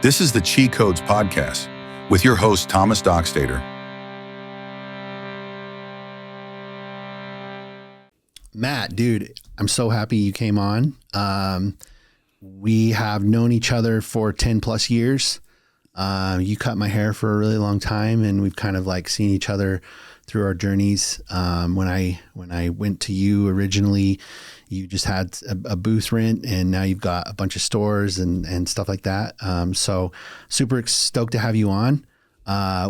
This is the Chi Codes Podcast with your host, Thomas Dockstader. Matt, dude, I'm so happy you came on. We have known each other for 10 plus years. You cut my hair for a really long time, and we've kind of like seen each other through our journeys. When I went to you originally, you just had a booth rent, and now you've got a bunch of stores and stuff like that. So super stoked to have you on.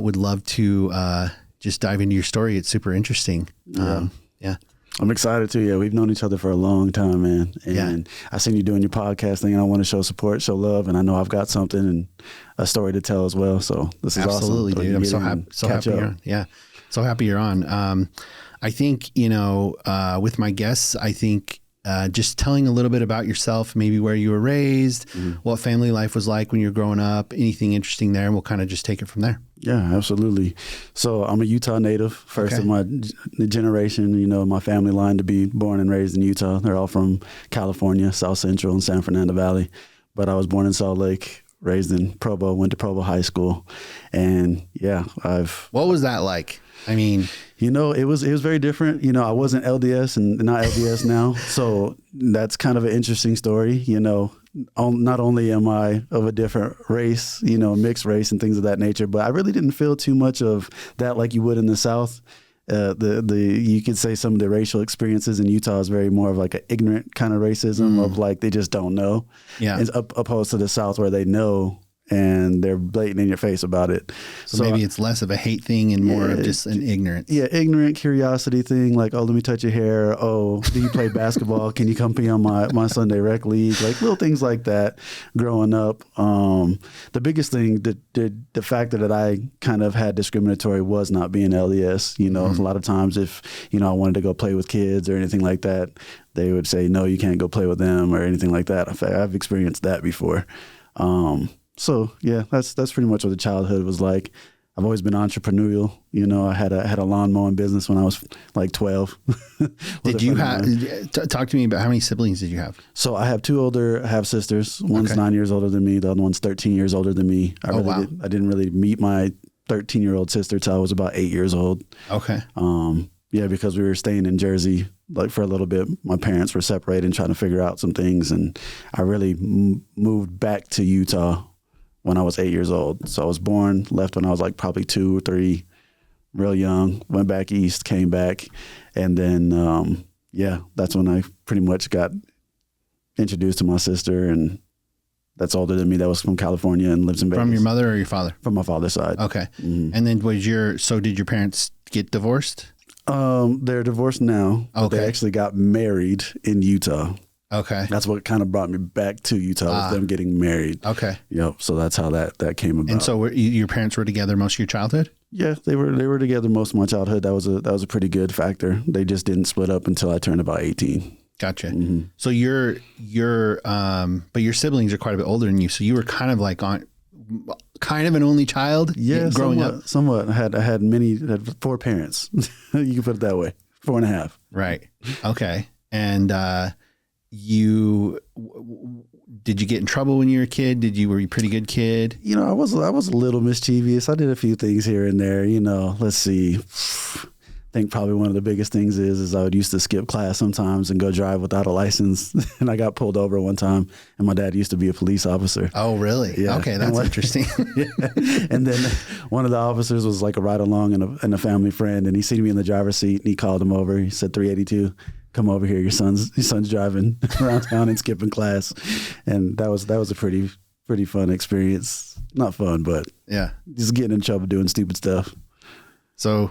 Would love to just dive into your story. It's super interesting. Yeah. I'm excited too. Yeah, we've known each other for a long time, man. And I seen you doing your podcast thing, and I want to show support, show love, and I know I've got something and a story to tell as well. So this is absolutely, awesome. Dude. I'm so happy you're on. Yeah, so happy you're on. I think with my guests, I think just telling a little bit about yourself, maybe where you were raised, what family life was like when you were growing up, anything interesting there, and we'll kind of just take it from there. Yeah, absolutely. So I'm a Utah native, first of my generation, my family line to be born and raised in Utah. They're all from California, South Central and San Fernando Valley. But I was born in Salt Lake, raised in Provo, went to Provo High School. And what was that like? I mean, it was very different. I wasn't LDS and not LDS now. So that's kind of an interesting story. Not only am I of a different race, mixed race and things of that nature, but I really didn't feel too much of that like you would in the South. You could say some of the racial experiences in Utah is very more of like an ignorant kind of racism of like they just don't know. Yeah. As opposed to the South where they know and they're blatant in your face about it. So maybe it's less of a hate thing and more of just an ignorance. Yeah, ignorant curiosity thing, like, oh, let me touch your hair. Oh, do you play basketball? Can you come be on my Sunday rec league? Like little things like that growing up. The biggest thing, the factor that I kind of had discriminatory was not being LDS. A lot of times if, I wanted to go play with kids or anything like that, they would say, no, you can't go play with them or anything like that. In fact, I've experienced that before. So yeah, that's pretty much what the childhood was like. I've always been entrepreneurial. I had a lawn mowing business when I was like 12. Did you talk to me about how many siblings did you have? So I have two older half sisters. One's 9 years older than me. The other one's 13 years older than me. I didn't really meet my 13-year-old sister till I was about 8 years old. Okay. Because we were staying in Jersey like for a little bit. My parents were separated and trying to figure out some things, and I really moved back to Utah when I was 8 years old. So I was born, left when I was like probably 2 or 3, real young, went back east, came back. And then, that's when I pretty much got introduced to my sister, and that's older than me. That was from California and lives in Vegas. From your mother or your father? From my father's side. Okay. Mm-hmm. And then did your parents get divorced? They're divorced now. Okay. They actually got married in Utah. Okay. That's what kind of brought me back to Utah, was them getting married. Okay. Yep. So that's how that came about. And so your parents were together most of your childhood? Yeah, they were together most of my childhood. That was a pretty good factor. They just didn't split up until I turned about 18. Gotcha. Mm-hmm. So but your siblings are quite a bit older than you. So you were kind of like kind of an only child. Yeah, growing up. Somewhat. I had 4 parents. You can put it that way. 4.5. Right. Okay. And, did you get in trouble when you were a kid? Were you a pretty good kid? I was a little mischievous. I did a few things here and there, let's see. I think probably one of the biggest things is I would used to skip class sometimes and go drive without a license. And I got pulled over one time, and my dad used to be a police officer. Oh, really? Yeah. Okay. That's interesting. And then one of the officers was like a ride along and a family friend, and he seen me in the driver's seat, and he called him over. He said, 382. Come over here. Your son's driving around town and skipping class. And that was a pretty fun experience. Not fun, but just getting in trouble doing stupid stuff. So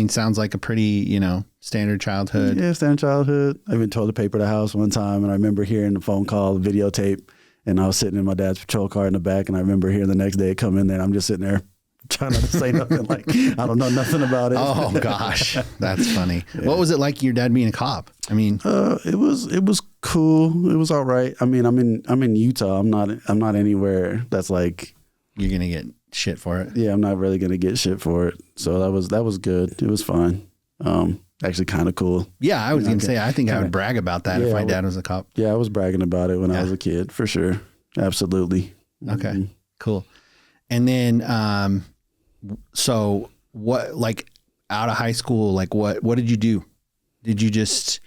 sounds like a pretty, standard childhood. Yeah, standard childhood. I even tore the paper at the house one time, and I remember hearing the phone call, videotape, and I was sitting in my dad's patrol car in the back, and I remember hearing the next day it come in there, and I'm just sitting there trying not to say nothing, like I don't know nothing about it. Oh gosh, that's funny. Yeah. What was it like your dad being a cop? I mean, it was cool. It was all right. I mean, I'm in Utah. I'm not anywhere that's like you're gonna get shit for it. Yeah, I'm not really gonna get shit for it. So that was good. It was fine. Actually kind of cool. Yeah, I was gonna say I think I would brag about that if my dad was a cop. Yeah, I was bragging about it when I was a kid, for sure. Absolutely. Okay, cool. And then, so what, like out of high school, like what did you do? Did you just,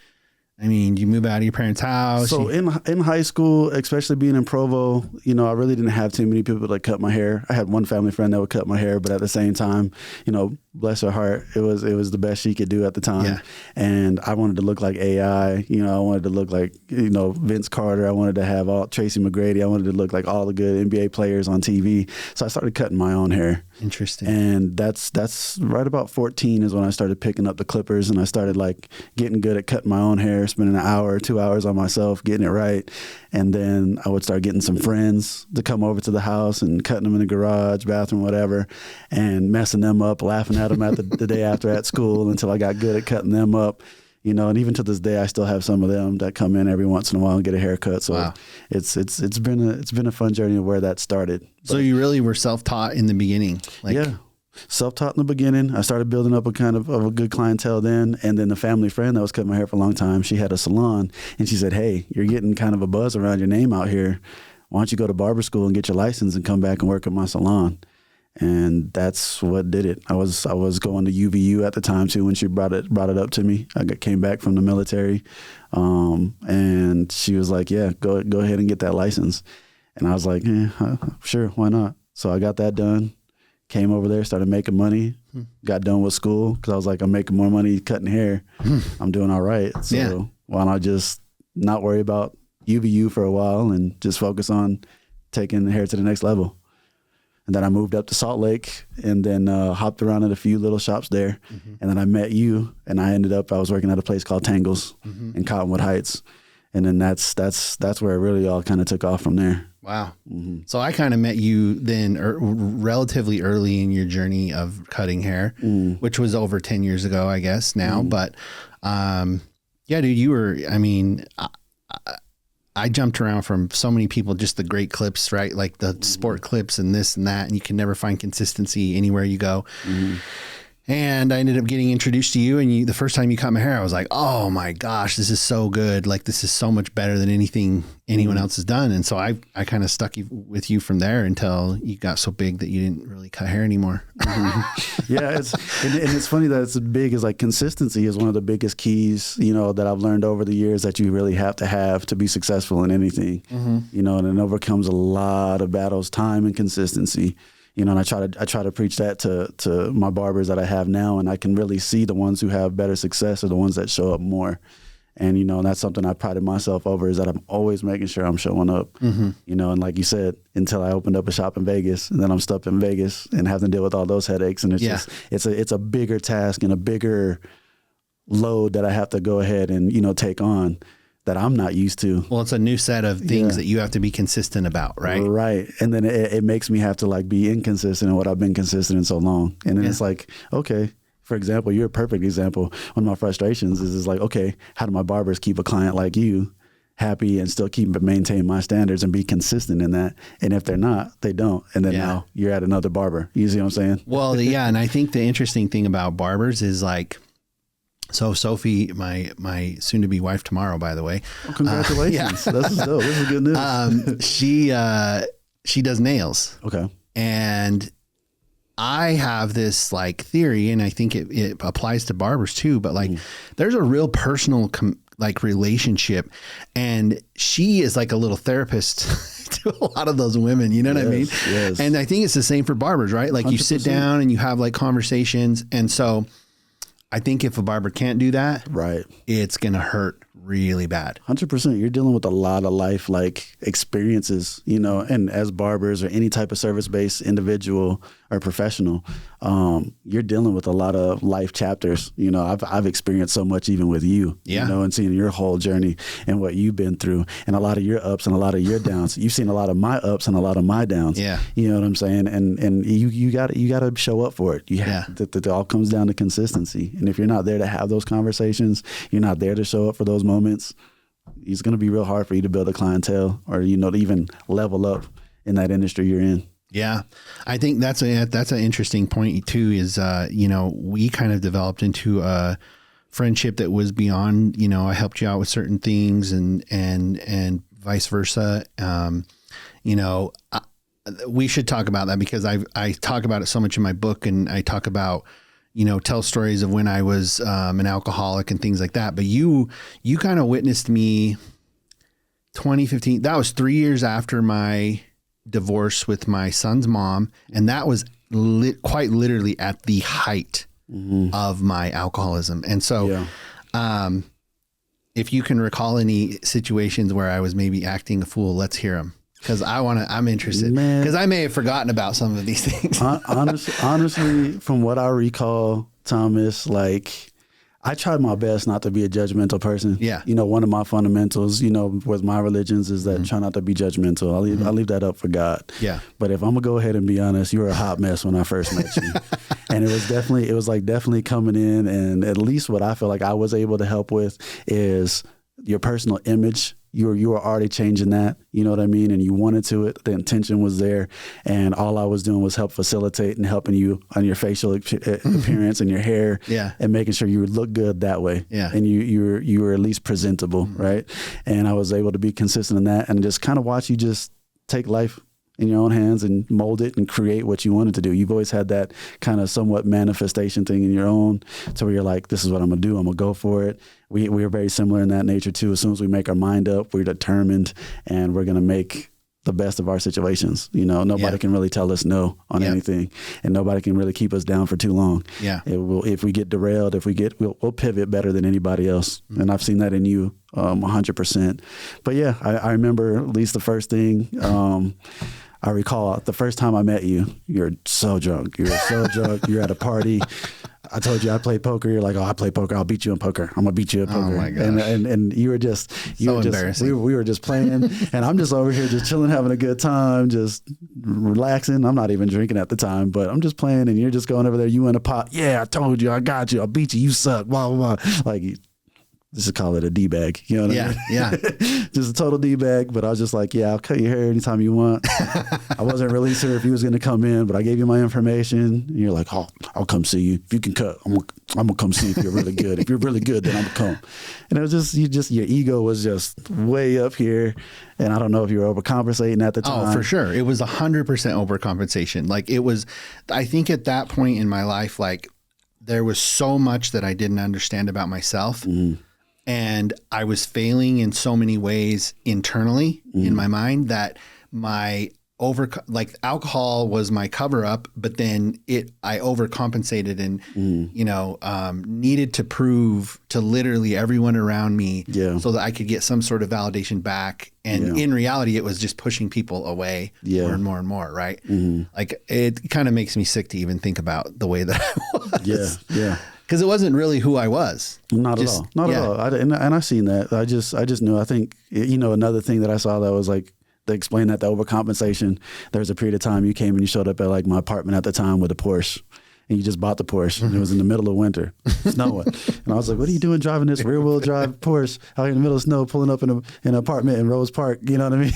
I mean, you move out of your parents' house? So in high school, especially being in Provo, you know, I really didn't have too many people that cut my hair. I had one family friend that would cut my hair, but at the same time, you know, bless her heart, it was the best she could do at the time. Yeah. And I wanted to look like AI, you know, I wanted to look like, you know, Vince Carter. I wanted to have all Tracy McGrady. I wanted to look like all the good NBA players on TV. So I started cutting my own hair. Interesting. And that's right about 14 is when I started picking up the clippers, and I started like getting good at cutting my own hair, spending an hour or 2 hours on myself, getting it right. And then I would start getting some friends to come over to the house and cutting them in the garage, bathroom, whatever, and messing them up, laughing at them at the day after at school until I got good at cutting them up. You know, and even to this day, I still have some of them that come in every once in a while and get a haircut. So wow. it's been a fun journey of where that started. So you really were self-taught in the beginning? Like, yeah. Self-taught in the beginning. I started building up a kind of a good clientele then. And then the family friend that was cutting my hair for a long time, she had a salon, and she said, hey, you're getting kind of a buzz around your name out here. Why don't you go to barber school and get your license and come back and work at my salon? And that's what did it. I was going to UVU at the time too when she brought it up to me. Came back from the military, and she was like, yeah, go ahead and get that license. And I was like, sure, why not? So I got that done. Came over there, started making money, got done with school because I was like, I'm making more money cutting hair. I'm doing all right. So why not just not worry about UVU for a while and just focus on taking the hair to the next level? And then I moved up to Salt Lake and then hopped around at a few little shops there. And then I met you, and I was working at a place called Tangles in Cottonwood Heights. And then that's where it really all kind of took off from there. Wow. So I kind of met you then relatively early in your journey of cutting hair, which was over 10 years ago, I guess now. But yeah, dude, you were, I mean, I jumped around from so many people, just the great clips, right? Like the sport clips and this and that, and you can never find consistency anywhere you go. And I ended up getting introduced to you, and the first time you cut my hair, I was like, oh my gosh, this is so good. Like, this is so much better than anything anyone else has done. And so I kind of stuck with you from there until you got so big that you didn't really cut hair anymore. Yeah. It's funny that it's as big as like consistency is one of the biggest keys, you know, that I've learned over the years that you really have to be successful in anything, you know, and it overcomes a lot of battles, time and consistency. You know, and I try to preach that to my barbers that I have now, and I can really see the ones who have better success are the ones that show up more. And, you know, that's something I prided myself over, is that I'm always making sure I'm showing up, you know, and like you said, until I opened up a shop in Vegas, and then I'm stuck in Vegas and having to deal with all those headaches. And it's a bigger task and a bigger load that I have to go ahead and, you know, take on, that I'm not used to. Well, it's a new set of things that you have to be consistent about, right? Right. And then it makes me have to like be inconsistent in what I've been consistent in so long. And then it's like, okay, for example, you're a perfect example. One of my frustrations is like, okay, how do my barbers keep a client like you happy and still maintain my standards and be consistent in that? And if they're not, they don't. And then now you're at another barber. You see what I'm saying? Well, yeah. And I think the interesting thing about barbers is like, so Sophie, my soon-to-be wife tomorrow, by the way. Oh, congratulations! This is dope. This is good news. She does nails. Okay. And I have this like theory, and I think it applies to barbers too. But like, there's a real personal relationship, and she is like a little therapist to a lot of those women. You know what I mean? Yes. And I think it's the same for barbers, right? Like 100%. You sit down and you have like conversations, and so I think if a barber can't do that, right, it's going to hurt really bad. 100%. You're dealing with a lot of life like experiences, you know, and as barbers or any type of service-based individual or professional, you're dealing with a lot of life chapters. You know, I've experienced so much even with you, you know, and seeing your whole journey and what you've been through, and a lot of your ups and a lot of your downs. You've seen a lot of my ups and a lot of my downs. Yeah. You know what I'm saying? And you got to show up for it. It all comes down to consistency. And if you're not there to have those conversations, you're not there to show up for those moments, it's going to be real hard for you to build a clientele or, you know, to even level up in that industry you're in. Yeah. I think that's an interesting point too, is, you know, we kind of developed into a friendship that was beyond, you know, I helped you out with certain things and vice versa. You know, we should talk about that because I talk about it so much in my book, and I talk about, tell stories of when I was an alcoholic and things like that. But you kind of witnessed me 2015. That was 3 years after my divorce with my son's mom. And that was quite literally at the height of my alcoholism. And so, if you can recall any situations where I was maybe acting a fool, let's hear them. Cause I'm interested, because I may have forgotten about some of these things. Honestly, from what I recall, Thomas, like I tried my best not to be a judgmental person. Yeah. One of my fundamentals, with my religions is that try not to be judgmental. I leave that up for God. Yeah. But if I'm gonna go ahead and be honest, you were a hot mess when I first met you. And it was definitely coming in, and at least what I feel like I was able to help with is your personal image. You were already changing that, you know what I mean? And you wanted to it. The intention was there. And all I was doing was help facilitate and helping you on your facial appearance and your hair, and making sure you would look good that way. Yeah. And you were at least presentable, right? And I was able to be consistent in that and just kind of watch you just take life in your own hands and mold it and create what you wanted to do. You've always had that kind of somewhat manifestation thing in your own, to where you're like, this is what I'm gonna do. I'm gonna go for it. We are very similar in that nature too. As soon as we make our mind up, we're determined, and we're gonna make the best of our situations. Nobody can really tell us no on anything, and nobody can really keep us down for too long. Yeah. If we get derailed, we'll pivot better than anybody else. And I've seen that in you 100%. But yeah, I remember at least the first thing, I recall the first time I met you, you're so drunk. You were so drunk. You're at a party. I told you I play poker. You're like, oh, I play poker. I'll beat you in poker. I'm gonna beat you at poker. Oh my gosh. And you were just embarrassing. We were just playing, and I'm just over here just chilling, having a good time, just relaxing. I'm not even drinking at the time, but I'm just playing, and you're just going over there. You in a pot? Yeah, I told you, I got you. I'll beat you. You suck. Blah blah blah. Like, just to call it a D-bag, you know what I mean? Yeah. Just a total D-bag, but I was just like, yeah, I'll cut your hair anytime you want. I wasn't really sure if he was going to come in, but I gave you my information. And you're like, oh, I'll come see you. If you can cut, I'm going to come see if you're really good. If you're really good, then I'm going to come. And it was just, your ego was just way up here. And I don't know if you were overcompensating at the time. Oh, for sure. It was 100% overcompensation. Like, it was, I think at that point in my life, like, there was so much that I didn't understand about myself. And I was failing in so many ways internally in my mind that alcohol was my cover up, but then I overcompensated and, needed to prove to literally everyone around me so that I could get some sort of validation back. And in reality, it was just pushing people away more and more and more. Right. Like, it kind of makes me sick to even think about the way that I was. Yeah. Because it wasn't really who I was. Not at all. And I seen that. I just knew. I think, another thing that I saw that was like, to explain that the overcompensation, there was a period of time you came and you showed up at like my apartment at the time with a Porsche. And you just bought the Porsche, and it was in the middle of winter, snowing. And I was like, what are you doing driving this rear-wheel drive Porsche out in the middle of snow, pulling up in an apartment in Rose Park? You know what I mean?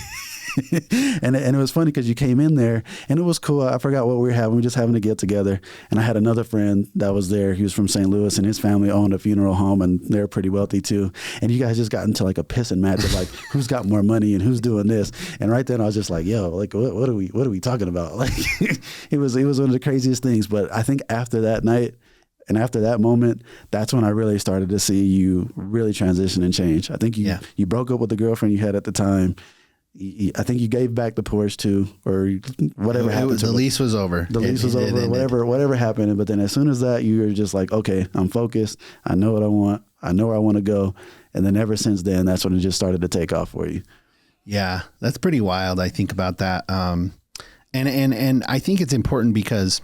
And it was funny because you came in there, and it was cool. I forgot what we were having. We were just having to get together. And I had another friend that was there. He was from St. Louis, and his family owned a funeral home, and they're pretty wealthy too. And you guys just got into like a pissing match of like, who's got more money and who's doing this. And right then I was just like, yo, like, what are we talking about? Like, it was one of the craziest things. But I think after that night, and after that moment, that's when I really started to see you really transition and change. I think you broke up with the girlfriend you had at the time. I think you gave back the Porsche too, or whatever happened. The lease was over. The lease was over. Whatever happened. But then as soon as that, you were just like, okay, I'm focused. I know what I want. I know where I want to go. And then ever since then, that's when it just started to take off for you. Yeah, that's pretty wild. I think about that. And I think it's important because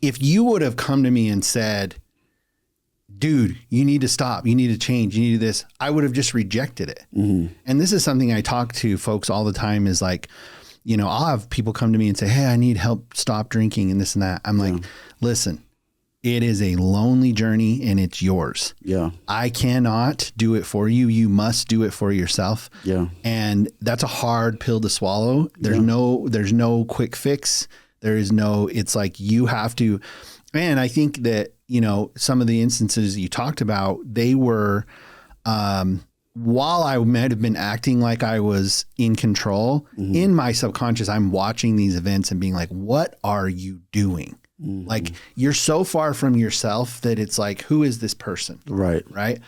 if you would have come to me and said, dude, you need to stop, you need to change, you need to do this, I would have just rejected it. And this is something I talk to folks all the time is like, I'll have people come to me and say, hey, I need help stop drinking and this and that. I'm like, listen, it is a lonely journey and it's yours. Yeah. I cannot do it for you. You must do it for yourself. Yeah. And that's a hard pill to swallow. There's no quick fix. It's like you have to, and I think that, some of the instances you talked about, they were while I might have been acting like I was in control, in my subconscious, I'm watching these events and being like, what are you doing? Like, you're so far from yourself that it's like, who is this person? Right. Right.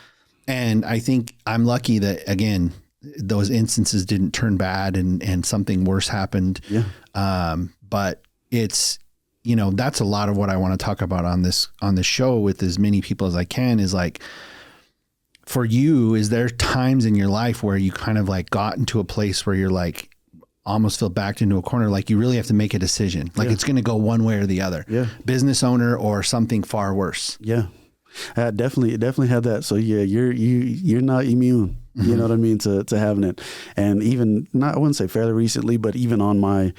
And I think I'm lucky that, again, those instances didn't turn bad and something worse happened. Yeah. But it's, you know, that's a lot of what I want to talk about on this show with as many people as I can, is like, for you, is there times in your life where you kind of like got into a place where you're like almost feel backed into a corner, like you really have to make a decision, like it's going to go one way or the other, business owner or something far worse? Yeah, I definitely had that. So yeah, you're not immune. You know what I mean, to having it. And even I wouldn't say fairly recently, but even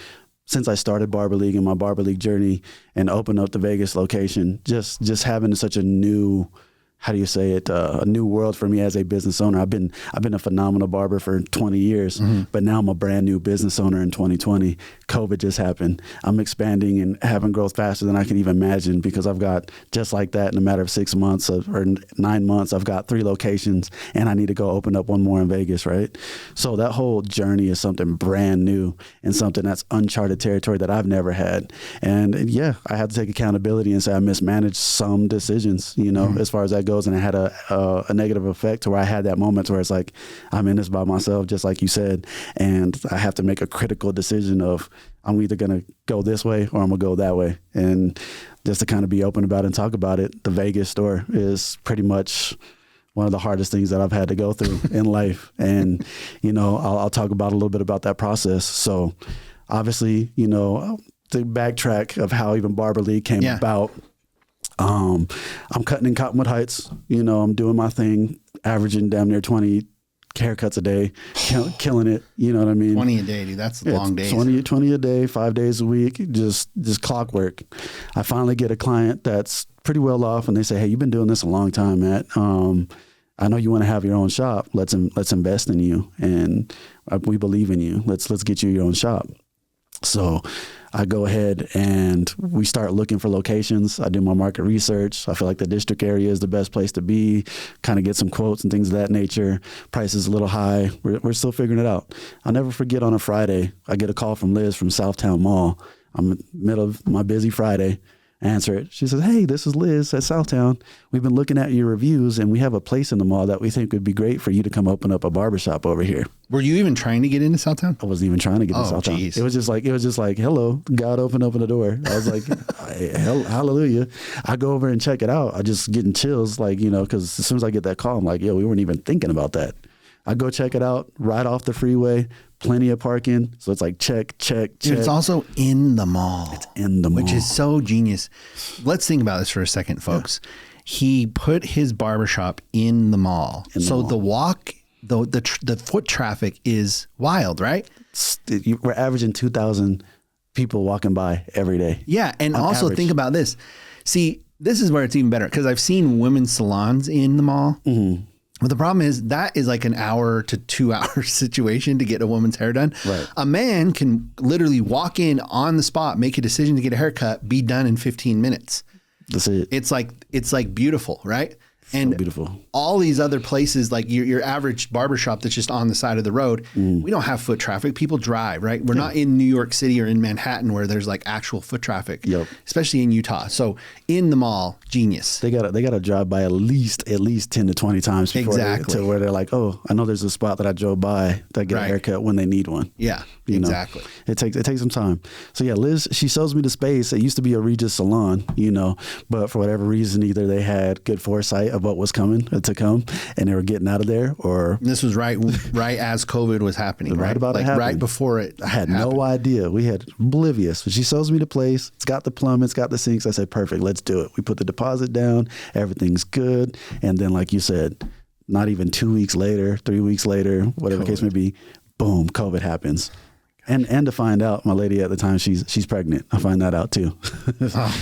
since I started Barber League and my Barber League journey and opened up the Vegas location, just having such a new, how do you say it, a new world for me as a business owner. I've been a phenomenal barber for 20 years, but now I'm a brand new business owner in 2020. COVID just happened. I'm expanding and having growth faster than I can even imagine, because I've got, just like that, in a matter of 6 months or 9 months, I've got 3 locations and I need to go open up one more in Vegas, right? So that whole journey is something brand new and something that's uncharted territory that I've never had. And yeah, I had to take accountability and say I mismanaged some decisions, you know, as far as that goes. And it had a negative effect to where I had that moment where it's like, I'm in this by myself, just like you said, and I have to make a critical decision of, I'm either going to go this way or I'm going to go that way. And just to kind of be open about it and talk about it, the Vegas store is pretty much one of the hardest things that I've had to go through in life. And, you know, I'll talk about a little bit about that process. So obviously, you know, the backtrack of how even Barber League came about. I'm cutting in Cottonwood Heights, you know, I'm doing my thing, averaging damn near 20 haircuts a day, killing it. You know what I mean? 20 a day, dude. That's long days. 20 a day, 5 days a week, just clockwork. I finally get a client that's pretty well off and they say, hey, you've been doing this a long time, Matt. I know you want to have your own shop. Let's invest in you. And we believe in you. Let's get you your own shop. So I go ahead and we start looking for locations. I do my market research. I feel like the district area is the best place to be, kind of get some quotes and things of that nature. Price is a little high. We're still figuring it out. I'll never forget, on a Friday, I get a call from Liz from Southtown Mall. I'm in the middle of my busy Friday. Answer it. She says, hey, this is Liz at Southtown. We've been looking at your reviews and we have a place in the mall that we think would be great for you to come open up a barbershop over here. Were you even trying to get into Southtown? I wasn't even trying to get into Southtown. Geez. It was just like, hello, God opened up the door. I was like, hallelujah. I go over and check it out. I just getting chills, like, you know, because as soon as I get that call, I'm like, yo, we weren't even thinking about that. I go check it out right off the freeway, plenty of parking. So it's like, check. It's also in the mall. It's in the mall. Which is so genius. Let's think about this for a second, folks. Yeah. He put his barbershop in the mall. The foot traffic is wild, right? We're averaging 2,000 people walking by every day. Yeah. And also think about this. See, this is where it's even better, because I've seen women's salons in the mall. Mm-hmm. But the problem is that is like an hour to 2 hour situation to get a woman's hair done. Right. A man can literally walk in on the spot, make a decision to get a haircut, be done in 15 minutes. That's it. It's like beautiful, right? And so beautiful. All these other places, like your average barbershop that's just on the side of the road, we don't have foot traffic. People drive, right? We're not in New York City or in Manhattan where there's like actual foot traffic, especially in Utah. So in the mall, genius. They gotta drive by at least 10 to 20 times before to where they're like, oh, I know there's a spot that I drove by that get a haircut when they need one. Yeah, exactly. It takes some time. So yeah, Liz, she shows me the space. It used to be a Regis salon, you know, but for whatever reason, either they had good foresight of what was coming to come and they were getting out of there, or this was right as COVID was happening, right about like right before it. I had no idea. We had oblivious. But she shows me the place. It's got the plumbing, it's got the sinks. I said, perfect, let's do it. We put the deposit down, everything's good. And then, like you said, not even 2 weeks later, 3 weeks later, whatever the case may be, boom, COVID happens. And to find out, my lady at the time, she's pregnant. I find that out too.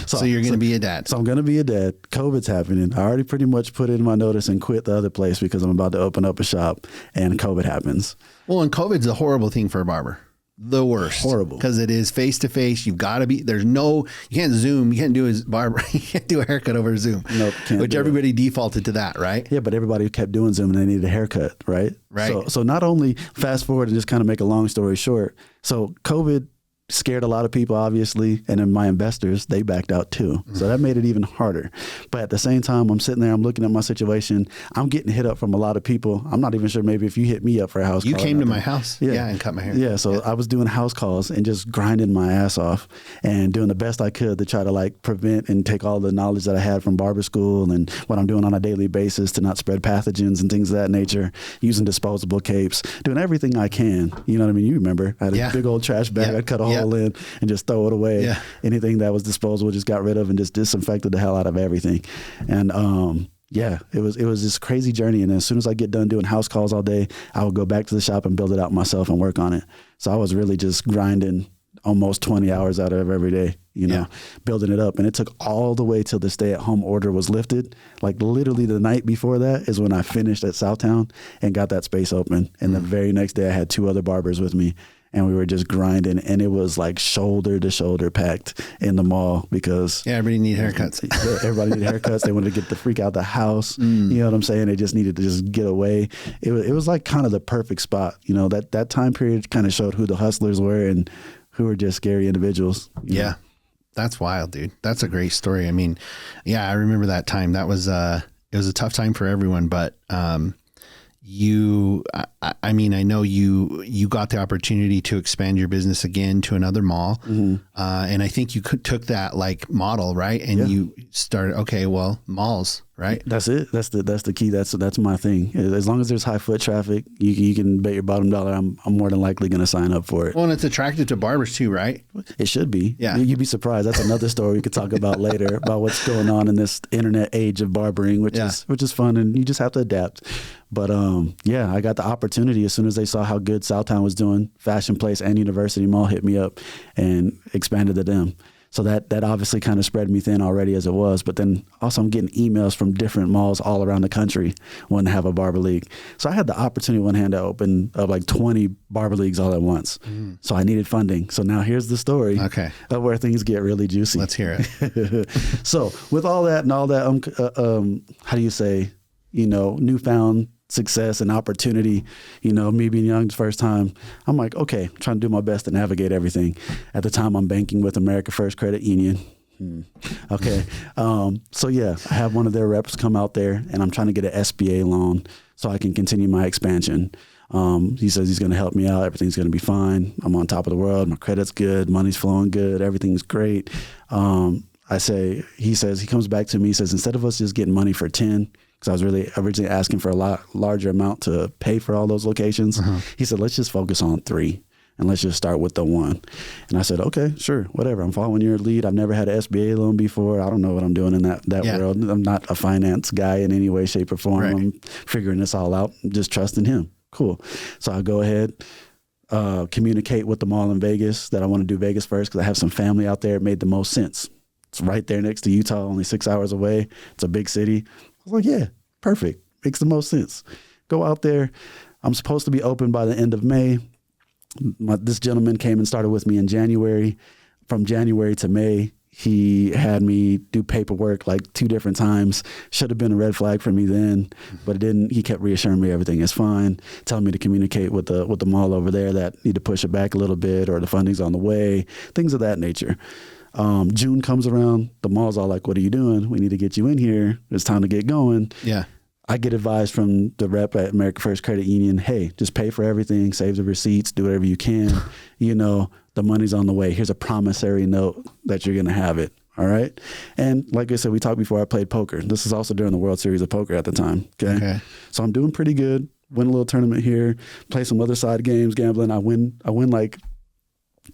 So you're going to be a dad. So I'm going to be a dad. COVID's happening. I already pretty much put in my notice and quit the other place because I'm about to open up a shop and COVID happens. Well, and COVID's a horrible thing for a barber. the worst. Horrible. Because it is face to face. You've got to be, you can't Zoom. You can't do a barber. You can't do a haircut over Zoom. Nope. Which everybody defaulted to that, right? Yeah, but everybody kept doing Zoom and they needed a haircut, right? Right. So not only fast forward and just kind of make a long story short. So COVID scared a lot of people, obviously, and then my investors, they backed out too. Mm-hmm. So that made it even harder. But at the same time, I'm sitting there, I'm looking at my situation. I'm getting hit up from a lot of people. I'm not even sure maybe if you hit me up for a house call. You came to my house, and cut my hair. Yeah, so I was doing house calls and just grinding my ass off and doing the best I could to try to like prevent and take all the knowledge that I had from barber school and what I'm doing on a daily basis to not spread pathogens and things of that nature, using disposable capes, doing everything I can. You know what I mean? You remember, I had a big old trash bag. I'd cut a hole in and just throw it away. Yeah. Anything that was disposable, just got rid of and just disinfected the hell out of everything. And it was this crazy journey. And as soon as I get done doing house calls all day, I would go back to the shop and build it out myself and work on it. So I was really just grinding almost 20 hours out of every day, building it up. And it took all the way till the stay-at-home order was lifted. Like literally the night before that is when I finished at Southtown and got that space open. And the very next day I had 2 other barbers with me. And we were just grinding, and it was like shoulder to shoulder packed in the mall because everybody needed haircuts. Everybody needed haircuts. They wanted to get the freak out the house. You know what I'm saying? They just needed to just get away. It was like kind of the perfect spot. That time period kind of showed who the hustlers were and who were just scary individuals. Yeah, that's wild, dude. That's a great story. I mean, I remember that time. That was it was a tough time for everyone, but I know you got the opportunity to expand your business again to another mall. Mm-hmm. And I think you took that like model, right? And you started, malls, right? That's it. That's the key. That's my thing. As long as there's high foot traffic, you can bet your bottom dollar I'm more than likely going to sign up for it. Well, and it's attractive to barbers too, right? It should be. Yeah. You'd be surprised. That's another story we could talk about later about what's going on in this internet age of barbering, which is fun, and you just have to adapt. But I got the opportunity as soon as they saw how good Southtown was doing. Fashion Place and University Mall hit me up and expanded to them. So that obviously kind of spread me thin already as it was. But then also I'm getting emails from different malls all around the country wanting to have a barber league. So I had the opportunity one hand to open up like 20 barber leagues all at once. Mm. So I needed funding. So now here's the story of where things get really juicy. Let's hear it. So with all that and all that, how do you say, newfound success and opportunity, me being young the first time, I'm like, okay, I'm trying to do my best to navigate everything. At the time, I'm banking with America First Credit Union. Okay. I have one of their reps come out there and I'm trying to get an SBA loan so I can continue my expansion. He says he's going to help me out. Everything's going to be fine. I'm on top of the world. My credit's good. Money's flowing good. Everything's great. He comes back to me, he says, instead of us just getting money for 10, because I was really originally asking for a lot larger amount to pay for all those locations. He said, let's just focus on 3 and let's just start with the 1. And I said, okay, sure, whatever. I'm following your lead. I've never had an SBA loan before. I don't know what I'm doing in that world. I'm not a finance guy in any way, shape, or form. Right. I'm figuring this all out. I'm just trusting him. Cool. So I go ahead, communicate with the mall in Vegas that I want to do Vegas first because I have some family out there. It made the most sense. It's right there next to Utah, only 6 hours away. It's a big city. I was like, yeah, perfect. Makes the most sense. Go out there. I'm supposed to be open by the end of May. This gentleman came and started with me in January. From January to May, he had me do paperwork like 2 different times. Should have been a red flag for me then, but it didn't. He kept reassuring me everything is fine, telling me to communicate with the mall over there that need to push it back a little bit or the funding's on the way, things of that nature. June comes around, the mall's all like, what are you doing? We need to get you in here. It's time to get going. Yeah. I get advised from the rep at America First Credit Union, hey, just pay for everything, save the receipts, do whatever you can. The money's on the way. Here's a promissory note that you're going to have it. All right. And like I said, we talked before, I played poker. This is also during the World Series of Poker at the time. Okay. So I'm doing pretty good. Win a little tournament here, play some other side games, gambling. I win like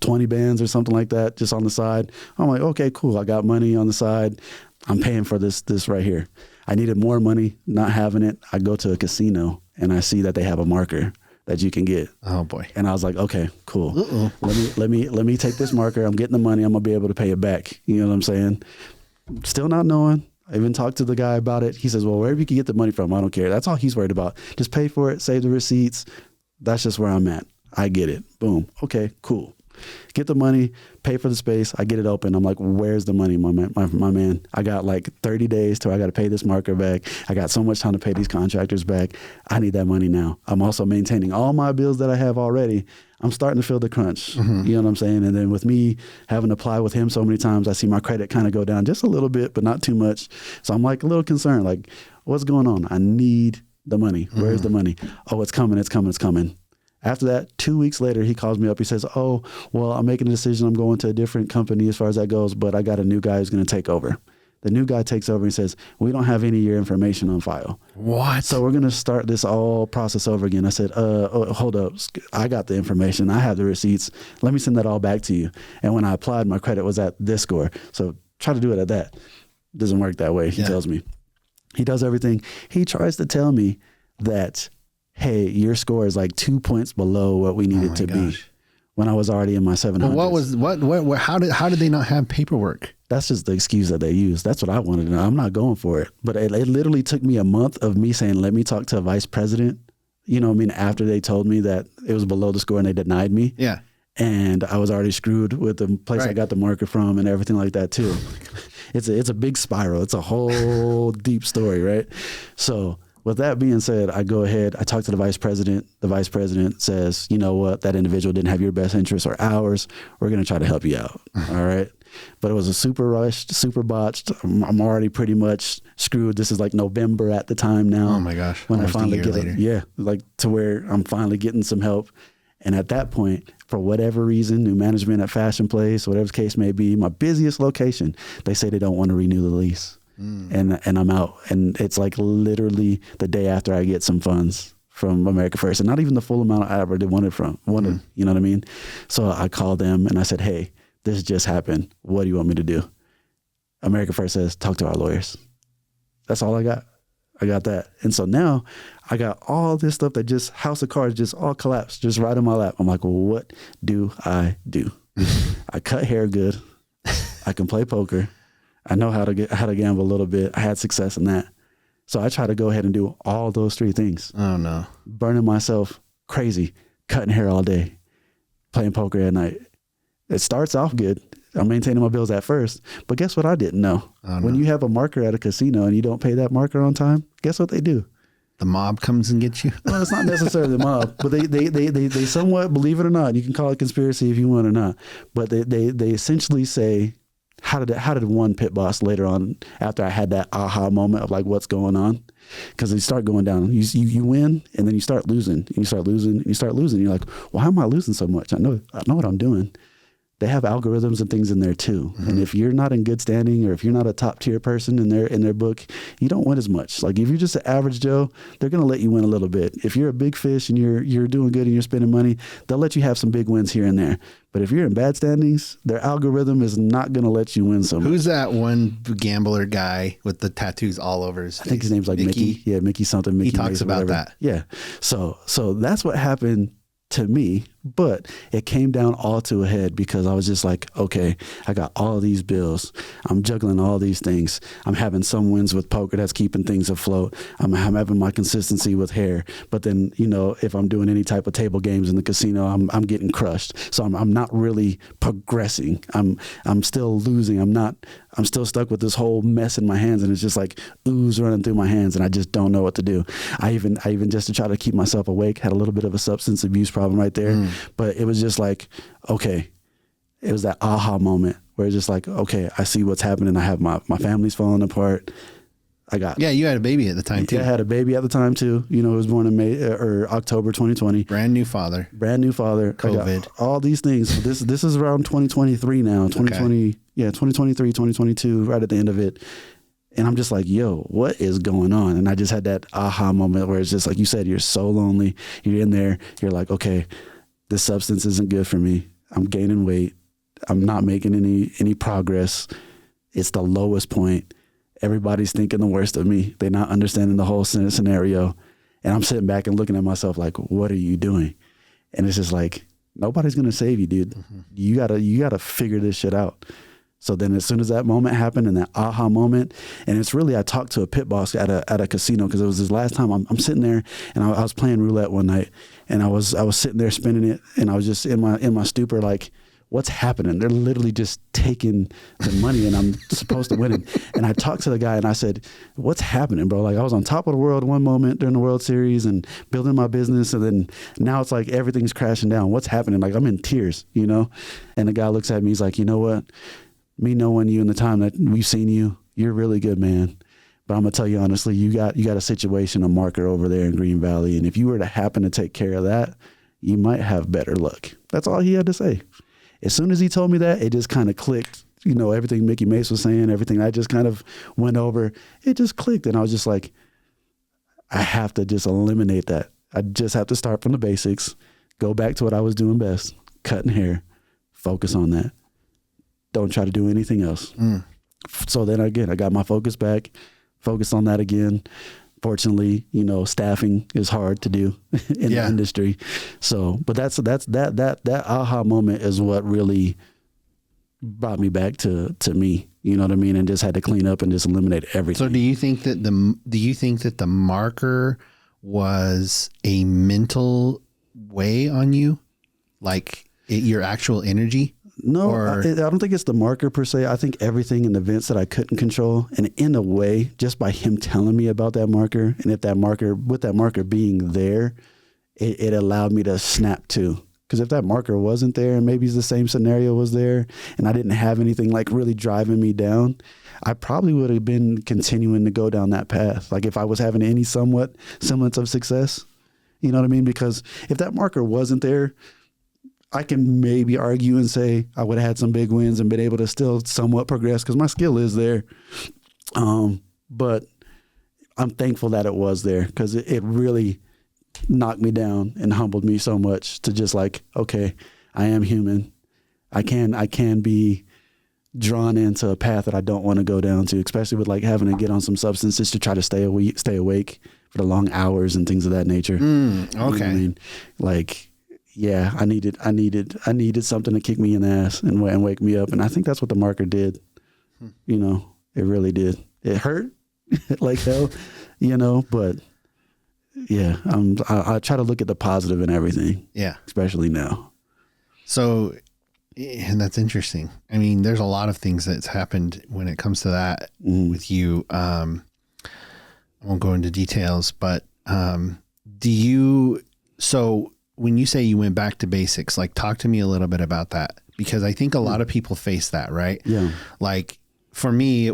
20 bands or something like that just on the side. I'm like, okay, cool. I got money on the side. I'm paying for this right here. I needed more money, not having it. I go to a casino and I see that they have a marker that you can get. Oh boy. And I was like, okay, cool. Let me take this marker. I'm getting the money. I'm gonna be able to pay it back. You know what I'm saying? Still not knowing. I even talked to the guy about it. He says, well, wherever you can get the money from, I don't care. That's all he's worried about. Just pay for it, save the receipts. That's just where I'm at. I get it. Boom. Okay, cool. Get the money, pay for the space. I get it open. I'm like, where's the money, my man? I got like 30 days till I got to pay this marker back. I got so much time to pay these contractors back. I need that money now. I'm also maintaining all my bills that I have already. I'm starting to feel the crunch. Mm-hmm. You know what I'm saying? And then with me having applied with him so many times, I see my credit kind of go down just a little bit, but not too much. So I'm like a little concerned, like, what's going on? I need the money. Where's the money? Oh, it's coming. After that, 2 weeks later, he calls me up. He says, oh, well, I'm making a decision. I'm going to a different company as far as that goes, but I got a new guy who's going to take over. The new guy takes over and says, we don't have any of your information on file. What? So we're going to start this all process over again. I said, hold up. I got the information. I have the receipts. Let me send that all back to you. And when I applied, my credit was at this score. So try to do it at that. Doesn't work that way, he tells me. He does everything. He tries to tell me that, hey, your score is like 2 points below what we need it to be, when I was already in my 700s. Well, how did they not have paperwork? That's just the excuse that they use. That's what I wanted to know. I'm not going for it. But it literally took me a month of me saying, let me talk to a vice president, you know what I mean, after they told me that it was below the score and they denied me. Yeah. And I was already screwed with the place I got the marker from and everything like that too. It's a big spiral. It's a whole deep story, right? So with that being said, I go ahead, I talk to the vice president. The vice president says, you know what, that individual didn't have your best interests or ours. We're going to try to help you out. All right. But it was a super rushed, super botched. I'm already pretty much screwed. This is like November at the time now. Oh my gosh. When I finally get it. Yeah. Like to where I'm finally getting some help. And at that point, for whatever reason, new management at Fashion Place, whatever the case may be, my busiest location, they say they don't want to renew the lease. And I'm out. And it's like literally the day after I get some funds from America First, and not even the full amount I ever wanted, you know what I mean? So I called them and I said, hey, this just happened. What do you want me to do? America First says, talk to our lawyers. That's all I got. I got that. And so now I got all this stuff that just house of cards just all collapsed, just right in my lap. I'm like, well, what do I do? I cut hair good. I can play poker. I know how to gamble a little bit. I had success in that. So I try to go ahead and do all those three things. Oh no. Burning myself crazy, cutting hair all day, playing poker at night. It starts off good. I'm maintaining my bills at first, but guess what I didn't know? When you have a marker at a casino and you don't pay that marker on time, guess what they do? The mob comes and gets you? Well, it's not necessarily the mob, but they somewhat, believe it or not, you can call it conspiracy if you want or not, but they essentially say, how did one pit boss later on, after I had that aha moment of like, what's going on? Because they start going down. You win, and then you start losing, and you start losing, and you start losing. You're like, well, how am I losing so much? I know what I'm doing. They have algorithms and things in there too. Mm-hmm. And if you're not in good standing, or if you're not a top tier person in their book, you don't win as much. Like if you're just an average Joe, they're going to let you win a little bit. If you're a big fish and you're doing good and you're spending money, they'll let you have some big wins here and there. But if you're in bad standings, their algorithm is not going to let you win so much. Who's that one gambler guy with the tattoos all over his face? I think his name's like Mickey. Yeah, Mickey something. Mickey he talks about that. Yeah. So that's what happened to me, but it came down all to a head because I was just like, okay, I got all these bills. I'm juggling all these things. I'm having some wins with poker that's keeping things afloat. I'm having my consistency with hair. But then, if I'm doing any type of table games in the casino, I'm getting crushed. So I'm not really progressing. I'm still losing. I'm still stuck with this whole mess in my hands, and it's just like ooze running through my hands, and I just don't know what to do. I even just to try to keep myself awake, had a little bit of a substance abuse problem right there. But it was just like, okay, it was that aha moment where it's just like, okay, I see what's happening. I have my family's falling apart. You had a baby at the time too. Yeah, I had a baby at the time too. It was born in May or October 2020. Brand new father. COVID. All these things. This is around 2023 now. 2020. Okay. Yeah, 2023, 2022, right at the end of it. And I'm just like, yo, what is going on? And I just had that aha moment where it's just like you said, you're so lonely. You're in there. You're like, okay, this substance isn't good for me. I'm gaining weight. I'm not making any progress. It's the lowest point. Everybody's thinking the worst of me. They're not understanding the whole scenario. And I'm sitting back and looking at myself like, what are you doing? And it's just like, nobody's going to save you, dude. Mm-hmm. You gotta figure this shit out. So then as soon as that moment happened and that aha moment, and it's really, I talked to a pit boss at a casino because it was his last time. I'm sitting there and I was playing roulette one night and I was sitting there spinning it and I was just in my stupor, like, what's happening? They're literally just taking the money and I'm supposed to win it. And I talked to the guy and I said, what's happening, bro? Like I was on top of the world one moment during the World Series and building my business. And then now it's like everything's crashing down. What's happening? Like I'm in tears, you know? And the guy looks at me, he's like, you know what? Me knowing you and the time that we've seen you, you're really good, man. But I'm gonna tell you honestly, you got a situation, a marker over there in Green Valley. And if you were to happen to take care of that, you might have better luck. That's all he had to say. As soon as he told me that, it just kind of clicked. You know, everything Mickey Mace was saying, everything I just kind of went over, it just clicked. And I was just like, I have to just eliminate that. I just have to start from the basics, go back to what I was doing best, cutting hair, focus on that. Don't try to do anything else. So then again, I got my focus back, focused on that again. Fortunately, you know, staffing is hard to do in the industry. So, but that aha moment is what really brought me back to me, you know what I mean? And just had to clean up and just eliminate everything. So do you think that the marker was a mental way on you? Like your actual energy? No, I don't think it's the marker per se. I think everything in the events that I couldn't control, and in a way, just by him telling me about that marker, and if that marker, with that marker being there, it allowed me to snap too. Because if that marker wasn't there, and maybe the same scenario was there, and I didn't have anything like really driving me down, I probably would have been continuing to go down that path. Like if I was having any somewhat semblance of success, you know what I mean? Because if that marker wasn't there, I can maybe argue and say I would have had some big wins and been able to still somewhat progress because my skill is there. But I'm thankful that it was there because it really knocked me down and humbled me so much to just like, okay, I am human. I can be drawn into a path that I don't want to go down to, especially with like having to get on some substances to try to stay awake for the long hours and things of that nature. Okay. You know what I mean? Like, yeah, I needed something to kick me in the ass and wake me up. And I think that's what the marker did. You know, it really did. It hurt like hell, you know, but yeah, I try to look at the positive in everything. Yeah. Especially now. So, and that's interesting. I mean, there's a lot of things that's happened when it comes to that with you. I won't go into details, but so when you say you went back to basics, like talk to me a little bit about that, because I think a lot of people face that, right? Yeah. Like for me,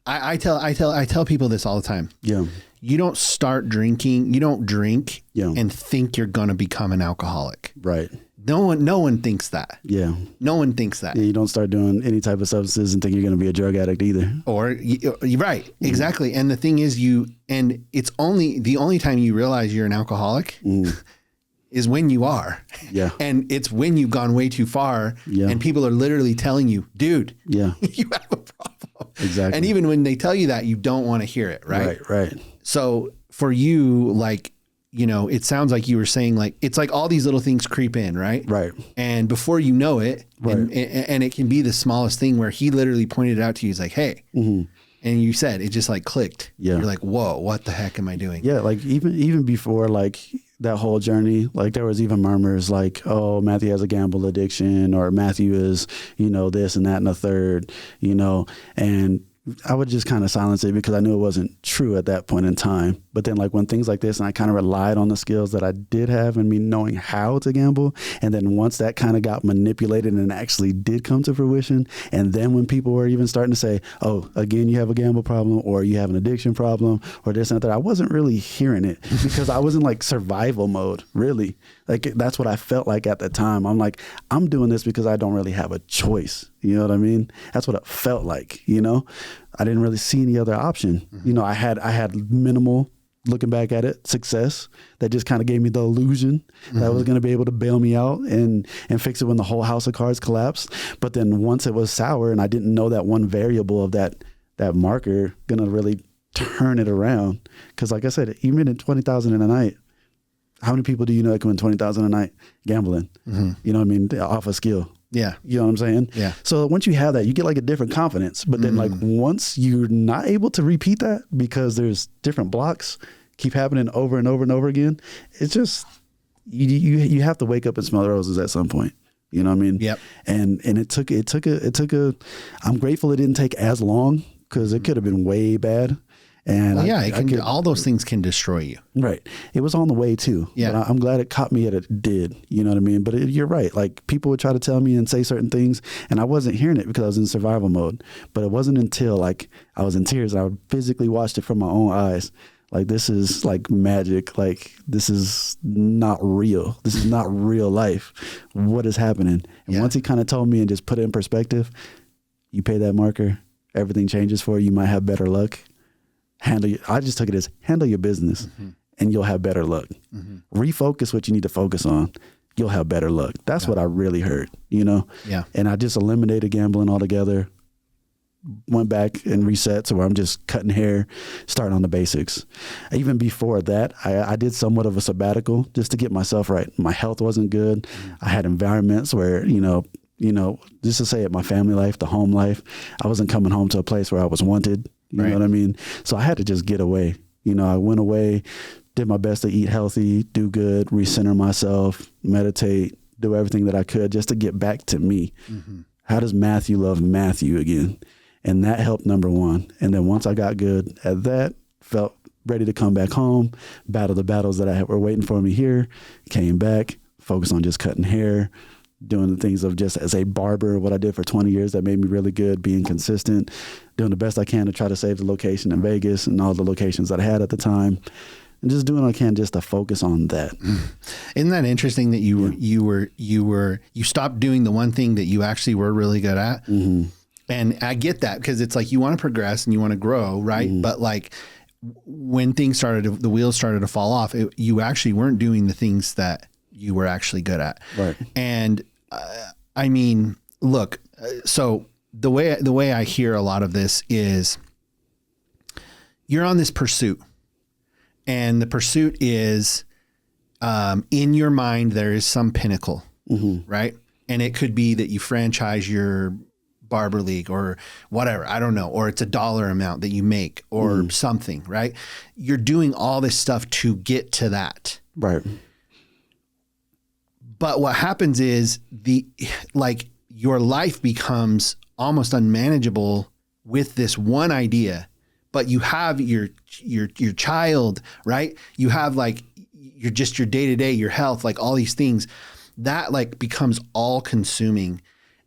I tell people this all the time. Yeah. You don't start drinking, you don't drink and think you're going to become an alcoholic. Right. No one thinks that. Yeah. No one thinks that. Yeah, you don't start doing any type of substances and think you're going to be a drug addict either. Or you're right. Exactly. And the thing is it's the only time you realize you're an alcoholic is when you are. Yeah. And it's when you've gone way too far and people are literally telling you, dude, you have a problem. Exactly. And even when they tell you that, you don't want to hear it. Right. Right. So for you, like, you know, it sounds like you were saying like, it's like all these little things creep in, right? Right. And before you know it, and it can be the smallest thing where he literally pointed it out to you. He's like, hey, and you said, it just like clicked. Yeah. You're like, whoa, what the heck am I doing? Yeah. Like even before like that whole journey, like there was even murmurs like, oh, Matthew has a gamble addiction, or Matthew is, you know, this and that and a third, you know, and I would just kind of silence it because I knew it wasn't true at that point in time. But then like when things like this, and I kind of relied on the skills that I did have and me knowing how to gamble. And then once that kind of got manipulated and actually did come to fruition. And then when people were even starting to say, oh, again, you have a gamble problem, or you have an addiction problem, or this and that, I wasn't really hearing it because I was in like survival mode, really. Like that's what I felt like at the time. I'm like, I'm doing this because I don't really have a choice. You know what I mean? That's what it felt like, you know? I didn't really see any other option. You know, I had minimal, looking back at it, success that just kind of gave me the illusion that I was going to be able to bail me out and fix it when the whole house of cards collapsed. But then once it was sour and I didn't know that one variable of that marker going to really turn it around. Because like I said, even in 20,000 in a night, how many people do you know that can win 20,000 a night gambling? You know what I mean? Off a skill. Yeah. You know what I'm saying? Yeah. So once you have that, you get like a different confidence. But then like once you're not able to repeat that because there's different blocks keep happening over and over and over again, it's just, you have to wake up and smell the roses at some point. You know what I mean? Yep. And it took a, I'm grateful it didn't take as long because it could have been way bad. And all those things can destroy you. Right. It was on the way too. Yeah. But I'm glad it caught me at it did. You know what I mean? But you're right. Like people would try to tell me and say certain things and I wasn't hearing it because I was in survival mode. But it wasn't until like I was in tears and I physically watched it from my own eyes. Like this is like magic. Like this is not real. This is not real life. What is happening? And once he kind of told me and just put it in perspective, you pay that marker, everything changes for you. You might have better luck. I just took it as handle your business and you'll have better luck. Refocus what you need to focus on. You'll have better luck. That's what I really heard, you know? Yeah. And I just eliminated gambling altogether, went back and reset to where I'm just cutting hair, starting on the basics. Even before that, I did somewhat of a sabbatical just to get myself right. My health wasn't good. I had environments where, you know, just to say it, my family life, the home life, I wasn't coming home to a place where I was wanted. You know what I mean? So I had to just get away. You know, I went away, did my best to eat healthy, do good, recenter myself, meditate, do everything that I could just to get back to me. How does Matthew love Matthew again? And that helped, number one. And then once I got good at that, felt ready to come back home, battle the battles that were waiting for me here, came back, focused on just cutting hair, doing the things of just as a barber, what I did for 20 years that made me really good, being consistent, doing the best I can to try to save the location in Vegas and all the locations that I had at the time, and just doing what I can just to focus on that. Isn't that interesting that you stopped doing the one thing that you actually were really good at? And I get that because it's like you want to progress and you want to grow, right? But like when the wheels started to fall off, you actually weren't doing the things that you were actually good at. Right. And I mean, look, so the way I hear a lot of this is you're on this pursuit and the pursuit is, in your mind, there is some pinnacle, right? And it could be that you franchise your barber league or whatever, I don't know, or it's a dollar amount that you make or something, right? You're doing all this stuff to get to that. Right. But what happens is your life becomes almost unmanageable with this one idea, but you have your child, right? You have like your day-to-day, your health, like all these things that like becomes all consuming.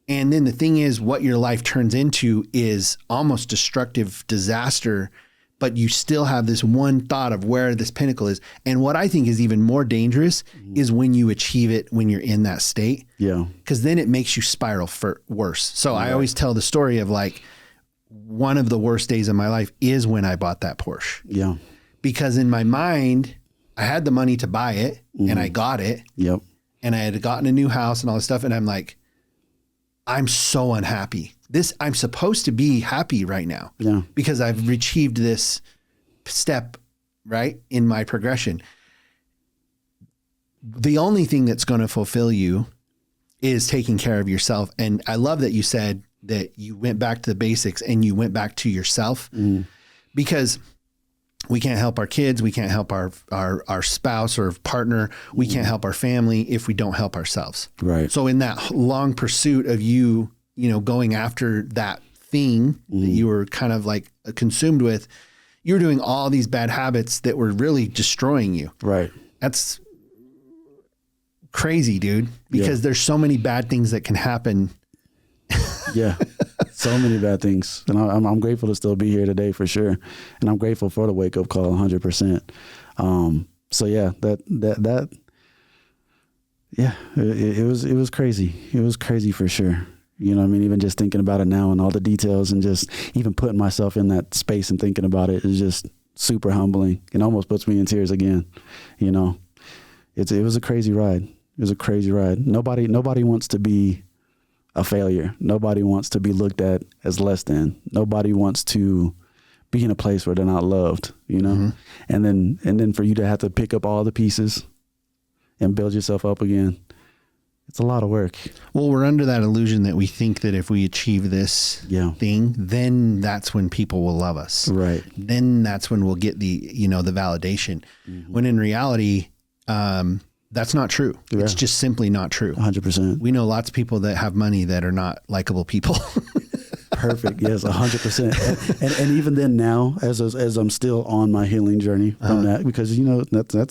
And then the thing is what your life turns into is almost destructive disaster, but you still have this one thought of where this pinnacle is. And what I think is even more dangerous is when you achieve it, when you're in that state. Yeah. Cause then it makes you spiral worse. So I always tell the story of like one of the worst days of my life is when I bought that Porsche. Yeah. Because in my mind, I had the money to buy it and I got it. Yep. And I had gotten a new house and all this stuff. And I'm like, I'm so unhappy. I'm supposed to be happy right now because I've achieved this step, right, in my progression. The only thing that's going to fulfill you is taking care of yourself. And I love that you said that you went back to the basics and you went back to yourself because we can't help our kids. We can't help our spouse or partner. We can't help our family if we don't help ourselves. Right. So in that long pursuit of you going after that thing that you were kind of like consumed with, you were doing all these bad habits that were really destroying you. Right. That's crazy, dude, because there's so many bad things that can happen. Yeah. So many bad things. And I'm grateful to still be here today for sure. And I'm grateful for the wake up call 100%. So yeah, it was crazy. It was crazy for sure. You know what I mean? Even just thinking about it now and all the details and just even putting myself in that space and thinking about it is just super humbling. It almost puts me in tears again. You know, it was a crazy ride. It was a crazy ride. Nobody wants to be a failure. Nobody wants to be looked at as less than. Nobody wants to be in a place where they're not loved, you know? And then for you to have to pick up all the pieces and build yourself up again. It's a lot of work. Well, we're under that illusion that we think that if we achieve this thing, then that's when people will love us. Right. Then that's when we'll get the, the validation. When in reality, that's not true. Yeah. It's just simply not true. 100%. We know lots of people that have money that are not likable people. Perfect. Yes, 100%. And even then now, as I'm still on my healing journey from that, because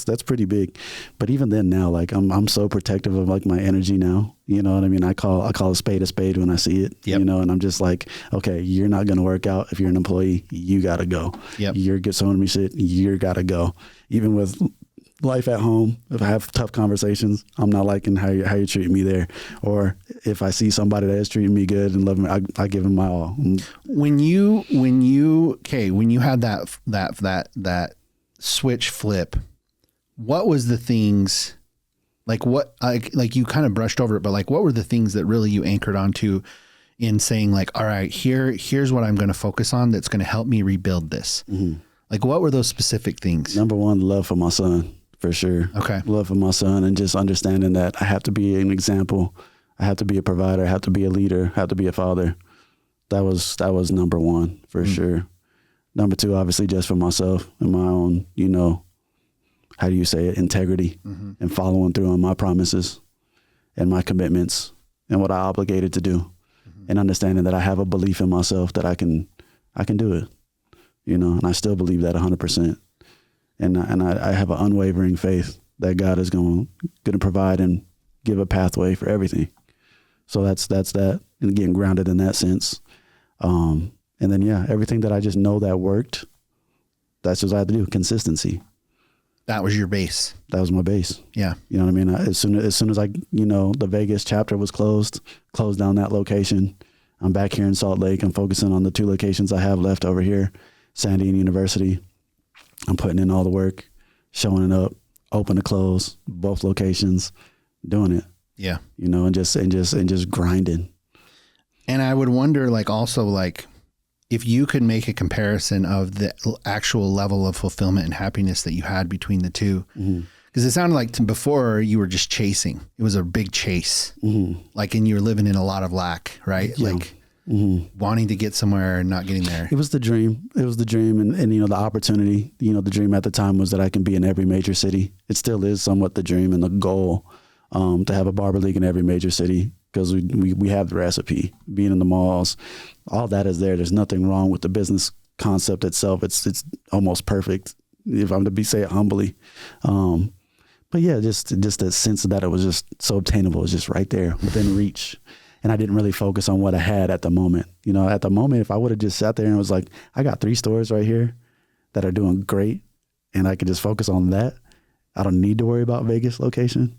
that's pretty big. But even then now, like I'm so protective of like my energy now. You know what I mean? I call a spade when I see it. Yep. And I'm just like, okay, you're not going to work out if you're an employee. You got to go. Yep. You're get someone me shit. You got to go. Even with life at home, if I have tough conversations, I'm not liking how you treat me there. Or if I see somebody that is treating me good and loving me, I give them my all. When you had that switch flip, what was the things like you kind of brushed over it, but like what were the things that really you anchored onto in saying like, all right, here's what I'm going to focus on that's going to help me rebuild this. Mm-hmm. Like what were those specific things? Number one, love for my son. For sure. Okay. Love for my son and just understanding that I have to be an example. I have to be a provider. I have to be a leader. I have to be a father. That was number one for sure. Number two, obviously just for myself and my own, how do you say it? Integrity and following through on my promises and my commitments and what I obligated to do and understanding that I have a belief in myself that I can do it, and I still believe that 100%. And I have an unwavering faith that God is going to provide and give a pathway for everything. So that's that, and getting grounded in that sense. And then everything that I just know that worked, that's just what I had to do. Consistency. That was your base. That was my base. Yeah. You know what I mean? As soon as I, the Vegas chapter was closed down that location. I'm back here in Salt Lake. I'm focusing on the 2 locations I have left over here, Sandy and University. I'm putting in all the work, showing up, open to close, both locations, doing it. Yeah. And just grinding. And I would wonder also if you could make a comparison of the actual level of fulfillment and happiness that you had between the two. Because it sounded like before you were just chasing. It was a big chase. And you were living in a lot of lack, right? Yeah. Wanting to get somewhere and not getting there. It was the dream. And the opportunity, the dream at the time was that I can be in every major city. It still is somewhat the dream and the goal, to have a barber league in every major city, because we have the recipe, being in the malls, all that is there. There's nothing wrong with the business concept itself. It's almost perfect, if I'm to say it humbly. But yeah, just the sense that it was just so obtainable. It's just right there within reach. And I didn't really focus on what I had at the moment. At the moment, if I would have just sat there and was like, I got 3 stores right here that are doing great, and I could just focus on that, I don't need to worry about Vegas location.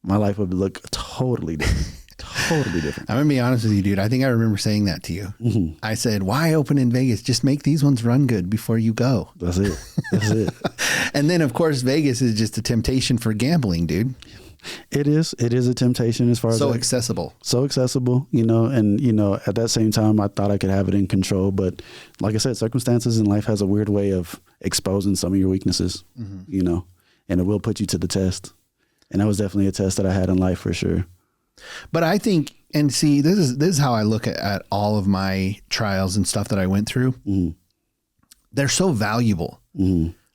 My life would look totally different. Totally different. I'm going to be honest with you, dude. I think I remember saying that to you. I said, why open in Vegas? Just make these ones run good before you go. That's it. And then, of course, Vegas is just a temptation for gambling, dude. It is a temptation as far as accessible, and at that same time, I thought I could have it in control. But like I said, circumstances in life has a weird way of exposing some of your weaknesses, and it will put you to the test. And that was definitely a test that I had in life for sure. But I think, and see, this is how I look at all of my trials and stuff that I went through. They're so valuable.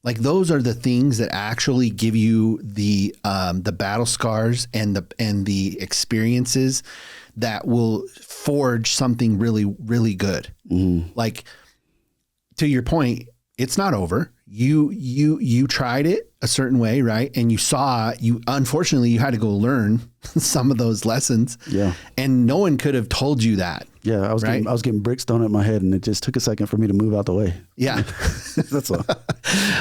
Like those are the things that actually give you the battle scars and the experiences that will forge something really, really good. Like to your point, it's not over. You tried it a certain way, right? And unfortunately you had to go learn some of those lessons. Yeah. And no one could have told you that. Yeah. I was getting bricks thrown at my head, and it just took a second for me to move out the way. Yeah. That's all.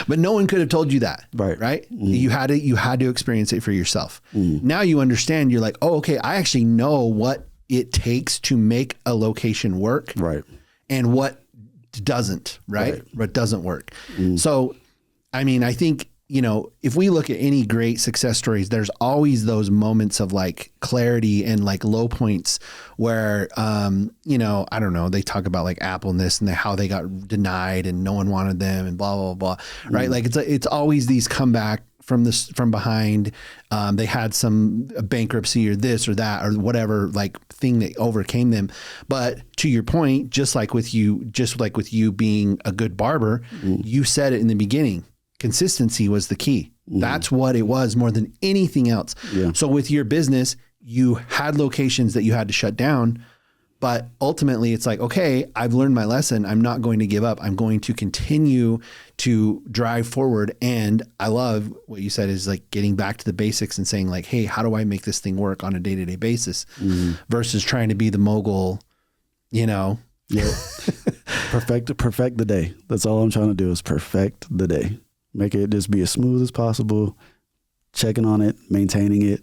But no one could have told you that. Right. Right. You had to experience it for yourself. Now you understand, you're like, oh, okay, I actually know what it takes to make a location work. Right. And what doesn't, right? What doesn't work. So, I mean, I think, if we look at any great success stories, there's always those moments of like clarity and like low points where, I don't know, they talk about like Apple and this and how they got denied and no one wanted them and blah, blah, blah. Right. Like it's always these comeback from behind. They had some bankruptcy or this or that or whatever like thing that overcame them. But to your point, just like with you being a good barber, you said it in the beginning. Consistency was the key. That's what it was more than anything else. Yeah. So with your business, you had locations that you had to shut down, but ultimately it's like, okay, I've learned my lesson. I'm not going to give up. I'm going to continue to drive forward. And I love what you said is like getting back to the basics and saying like, hey, how do I make this thing work on a day-to-day basis versus trying to be the mogul, you know? Yeah. Perfect the day. That's all I'm trying to do is perfect the day. Make it just be as smooth as possible, checking on it, maintaining it,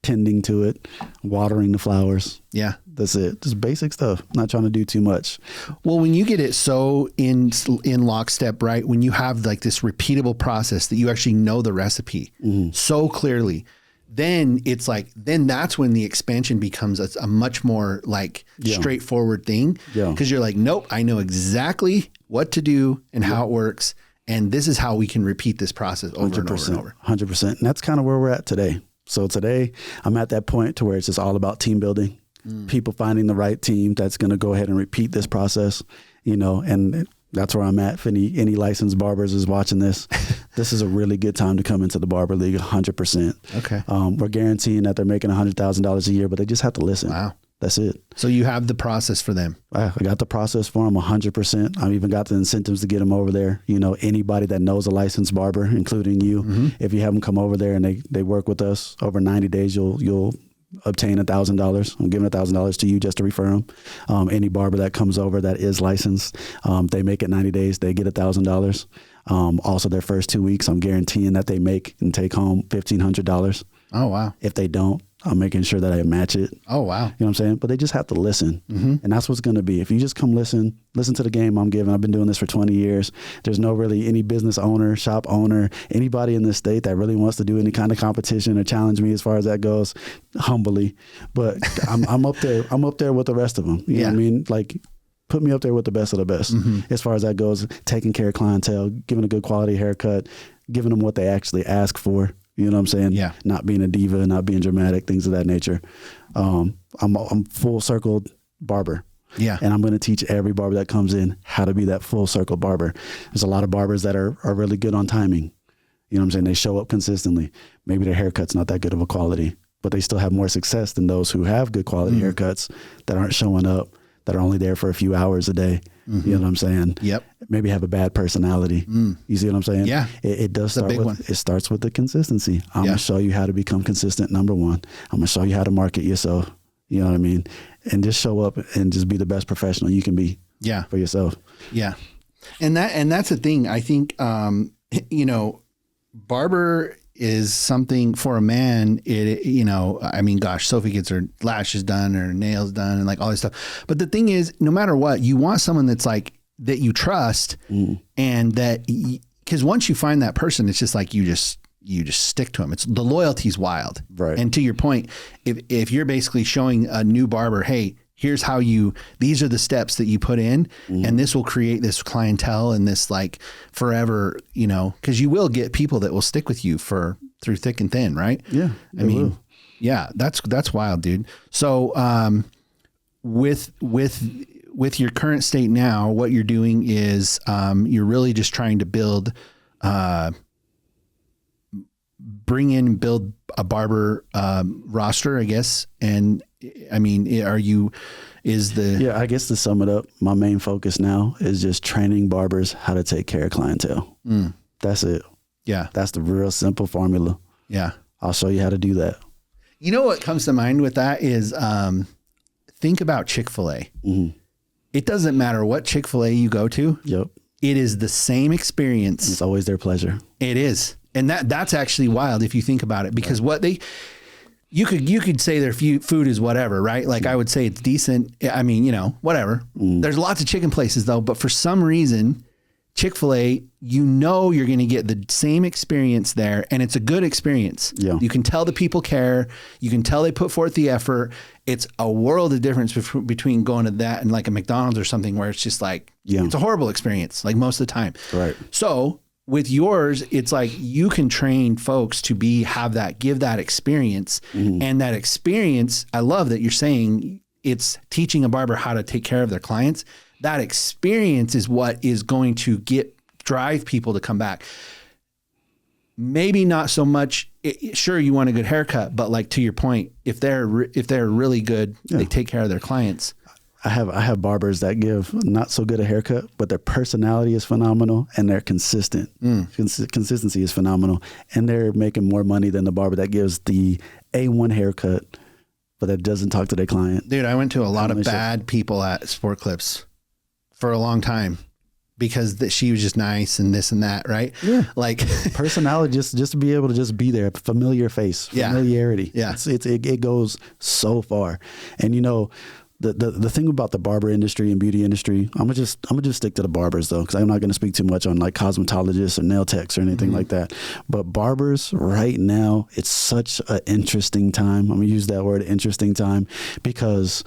tending to it, watering the flowers. Yeah. That's it. Just basic stuff. Not trying to do too much. Well, when you get it so in lockstep, right? When you have like this repeatable process that you actually know the recipe so clearly, then it's like, then that's when the expansion becomes a much more like straightforward thing. Yeah. Cause you're like, nope, I know exactly what to do and how it works. And this is how we can repeat this process over and over and over. 100%. And that's kind of where we're at today. So today I'm at that point to where it's just all about team building, people finding the right team that's going to go ahead and repeat this process, you know, and that's where I'm at. If any licensed barbers is watching this, this is a really good time to come into the Barber League 100%. Okay. We're guaranteeing that they're making $100,000 a year, but they just have to listen. Wow. That's it. So you have the process for them. I got the process for them 100%. I've even got the incentives to get them over there. You know, anybody that knows a licensed barber, including you, if you have them come over there and they work with us over 90 days, you'll obtain $1,000. I'm giving $1,000 to you just to refer them. Any barber that comes over that is licensed, they make it 90 days, they get $1,000. Also their first 2 weeks, I'm guaranteeing that they make and take home $1,500. Oh, wow. If they don't, I'm making sure that I match it. Oh, wow. You know what I'm saying? But they just have to listen. And that's what's going to be. If you just come listen to the game I'm giving. I've been doing this for 20 years. There's no really any business owner, shop owner, anybody in this state that really wants to do any kind of competition or challenge me as far as that goes, humbly. But I'm up there. I'm up there with the rest of them. You know what I mean? Like, put me up there with the best of the best as far as that goes, taking care of clientele, giving a good quality haircut, giving them what they actually ask for. You know what I'm saying? Yeah. Not being a diva, not being dramatic, things of that nature. I'm full circle barber. Yeah. And I'm going to teach every barber that comes in how to be that full circle barber. There's a lot of barbers that are really good on timing. You know what I'm saying? They show up consistently. Maybe their haircut's not that good of a quality, but they still have more success than those who have good quality haircuts that aren't showing up, that are only there for a few hours a day. You know what I'm saying? Yep. Maybe have a bad personality. You see what I'm saying? Yeah. It does start with, it starts with the consistency. I'm going to show you how to become consistent. Number one, I'm going to show you how to market yourself. You know what I mean? And just show up and just be the best professional you can be for yourself. Yeah. And that's the thing. I think, you know, barber is something for a man. It, you know, I mean, gosh, Sophie gets her lashes done, her nails done, and like all this stuff. But the thing is, no matter what, you want someone that's like, that you trust and that, because once you find that person, it's just like, you just stick to them. It's the loyalty's wild. Right. And to your point, if you're basically showing a new barber, hey, here's how these are the steps that you put in and this will create this clientele and this like forever, you know, cause you will get people that will stick with you through thick and thin. Right. Yeah. I mean, yeah, that's wild, dude. So, with your current state now, what you're doing is, you're really just trying to build a barber, roster, I guess. And I mean, I guess to sum it up, my main focus now is just training barbers how to take care of clientele. That's it. Yeah. That's the real simple formula. Yeah. I'll show you how to do that. You know what comes to mind with that is, think about Chick-fil-A. It doesn't matter what Chick-fil-A you go to. Yep. It is the same experience. It's always their pleasure. It is. And that's actually wild if you think about it, because you could say their food is whatever, right? Like I would say it's decent. I mean, you know, whatever. There's lots of chicken places though, but for some reason, Chick-fil-A, you know, you're going to get the same experience there, and it's a good experience. Yeah. You can tell the people care. You can tell they put forth the effort. It's a world of difference between going to that and like a McDonald's or something where it's just like, it's a horrible experience, like most of the time. Right. So with yours, it's like you can train folks to give that experience. And that experience, I love that you're saying it's teaching a barber how to take care of their clients. That experience is what is going to drive people to come back. Maybe not so much. Sure, you want a good haircut, but like to your point, if they're really good, they take care of their clients. I have barbers that give not so good a haircut, but their personality is phenomenal and they're consistent. Consistency is phenomenal, and they're making more money than the barber that gives the A1 haircut, but that doesn't talk to their client. Dude, I went to a lot of bad people at Sport Clips for a long time. Because she was just nice and this and that, right? Yeah. Like personality, just to be able to just be there, familiar face, familiarity. Yeah. It goes so far. And you know, the thing about the barber industry and beauty industry, I'm gonna just stick to the barbers though, because I'm not gonna speak too much on like cosmetologists or nail techs or anything like that. But barbers right now, it's such an interesting time. I'm gonna use that word, interesting time, because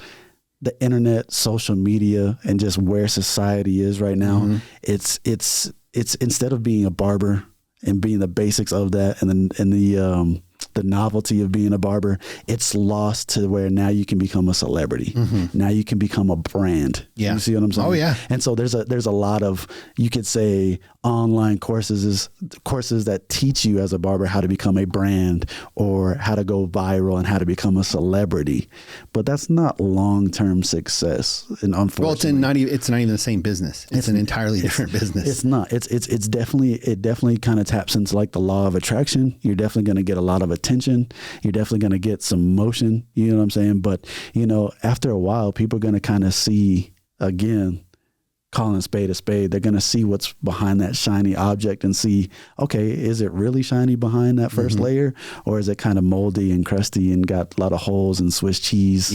the internet, social media, and just where society is right now, it's instead of being a barber and being the basics of that, and the novelty of being a barber, it's lost to where now you can become a celebrity. Now you can become a brand. Yeah. You see what I'm saying? Oh yeah. And so there's a lot of, you could say, online courses that teach you as a barber how to become a brand or how to go viral and how to become a celebrity. But that's not long-term success. And unfortunately, well, it's not even the same business. It's an entirely different business. It's not. It definitely kind of taps into like the law of attraction. You're definitely going to get a lot of attention. You're definitely going to get some motion. You know what I'm saying? But you know, after a while, people are going to kind of see, again, calling a spade, they're going to see what's behind that shiny object and see, okay, is it really shiny behind that first layer, or is it kind of moldy and crusty and got a lot of holes and Swiss cheese,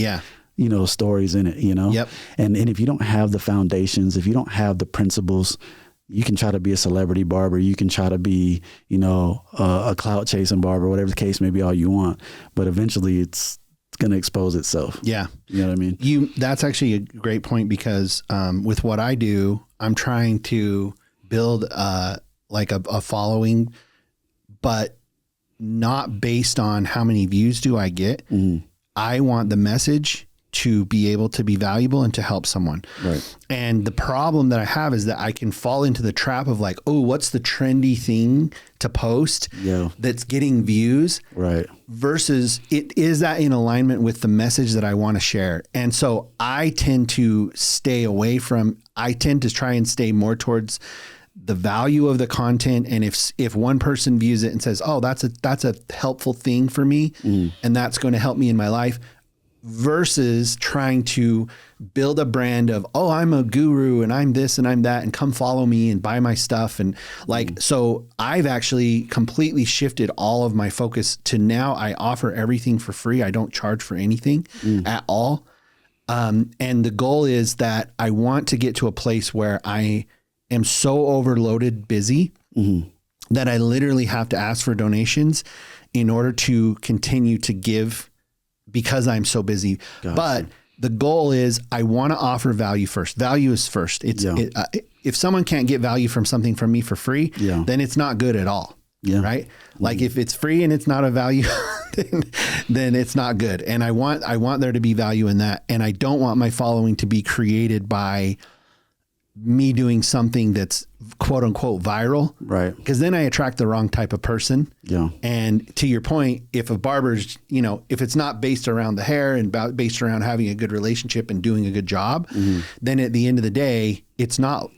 you know, stories in it, you know? Yep. And if you don't have the foundations, if you don't have the principles, you can try to be a celebrity barber. You can try to be, you know, a clout chasing barber, whatever the case may be, all you want. But eventually it's going to expose itself. Yeah. You know what I mean? That's actually a great point, because with what I do, I'm trying to build like a following, but not based on how many views do I get. I want the message to be able to be valuable and to help someone. Right. And the problem that I have is that I can fall into the trap of like, oh, what's the trendy thing to post that's getting views? Right. Versus is that in alignment with the message that I want to share? And so I tend to try and stay more towards the value of the content. And if one person views it and says, oh, that's a helpful thing for me, and that's going to help me in my life, versus trying to build a brand of, oh, I'm a guru and I'm this and I'm that, and come follow me and buy my stuff. And like, so I've actually completely shifted all of my focus to now I offer everything for free. I don't charge for anything at all. And the goal is that I want to get to a place where I am so overloaded busy that I literally have to ask for donations in order to continue to give, because I'm so busy. Gotcha. But the goal is I want to offer value first. Value is first. If someone can't get value from something from me for free, then it's not good at all. Right. Like if it's free and it's not a value, then it's not good. And I want there to be value in that. And I don't want my following to be created by me doing something that's quote unquote viral. Right. Because then I attract the wrong type of person. Yeah. And to your point, if a barber's, you know, if it's not based around the hair and based around having a good relationship and doing a good job, then at the end of the day, it's not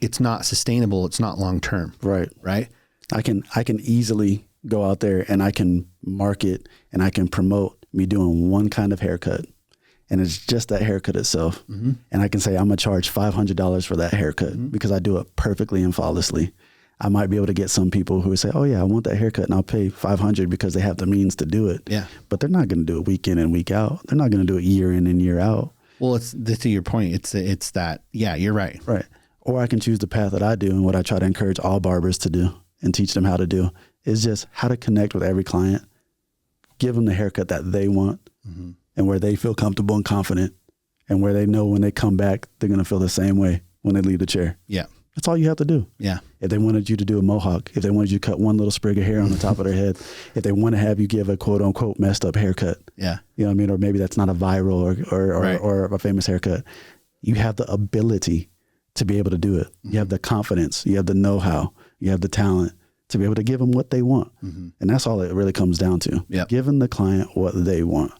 sustainable. It's not long-term. Right. Right. I can easily go out there and I can market and I can promote me doing one kind of haircut. And it's just that haircut itself. And I can say, I'm going to charge $500 for that haircut because I do it perfectly and flawlessly. I might be able to get some people who would say, oh yeah, I want that haircut and I'll pay $500 because they have the means to do it. Yeah. But they're not going to do it week in and week out. They're not going to do it year in and year out. Well, to your point, it's that, yeah, you're right. Right. Or I can choose the path that I do, and what I try to encourage all barbers to do and teach them how to do is just how to connect with every client, give them the haircut that they want. And where they feel comfortable and confident, and where they know when they come back, they're going to feel the same way when they leave the chair. Yeah. That's all you have to do. Yeah. If they wanted you to do a mohawk, if they wanted you to cut one little sprig of hair on the top of their head, if they want to have you give a quote unquote messed up haircut, Yeah. you know what I mean? Or maybe that's not a viral or a famous haircut. You have the ability to be able to do it. You have the confidence, you have the know-how, you have the talent to be able to give them what they want. And that's all it really comes down to. Yep. Giving the client what they want.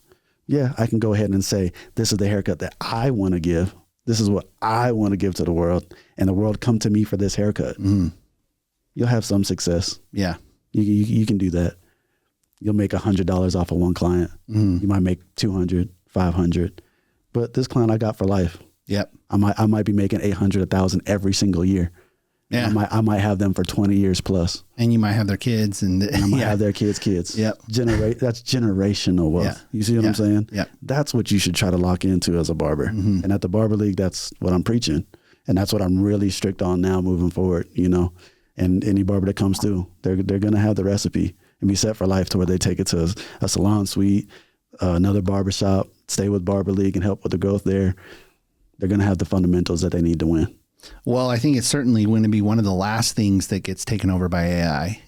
Yeah, I can go ahead and say, this is the haircut that I want to give. This is what I want to give to the world, and the world come to me for this haircut. You'll have some success. Yeah. You can do that. You'll make $100 off of one client. You might make 200, 500, but this client I got for life. Yep. I might be making 800, 1,000 every single year. Yeah. I might have them for 20 years plus. And you might have their kids and I might have their kids. Yep. That's generational wealth. Yeah. You see what I'm saying? Yep. That's what you should try to lock into as a barber. And at the Barber League, that's what I'm preaching. And that's what I'm really strict on now moving forward, you know. And any barber that comes through, they're going to have the recipe and be set for life to where they take it to a salon suite, another barbershop, stay with Barber League and help with the growth there. They're going to have the fundamentals that they need to win. Well, I think it's certainly going to be one of the last things that gets taken over by AI.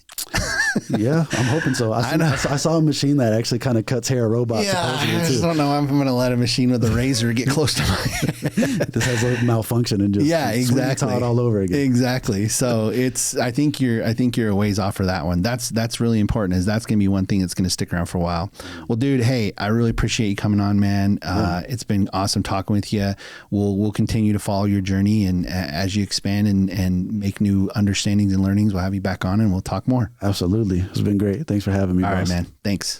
Yeah, I'm hoping so. I saw a machine that actually kind of cuts hair, a robot. Yeah, I just don't know. I'm going to let a machine with a razor get close to my head. This has a malfunction and just exactly it all over again. Exactly. So I think you're a ways off for that one. That's really important. Is that's going to be one thing that's going to stick around for a while. Well, dude, hey, I really appreciate you coming on, man. It's been awesome talking with you. We'll continue to follow your journey, and as you expand and make new understandings and learnings, we'll have you back on and we'll talk more. Absolutely. It's been great. Thanks for having me. All boss. right, man. Thanks.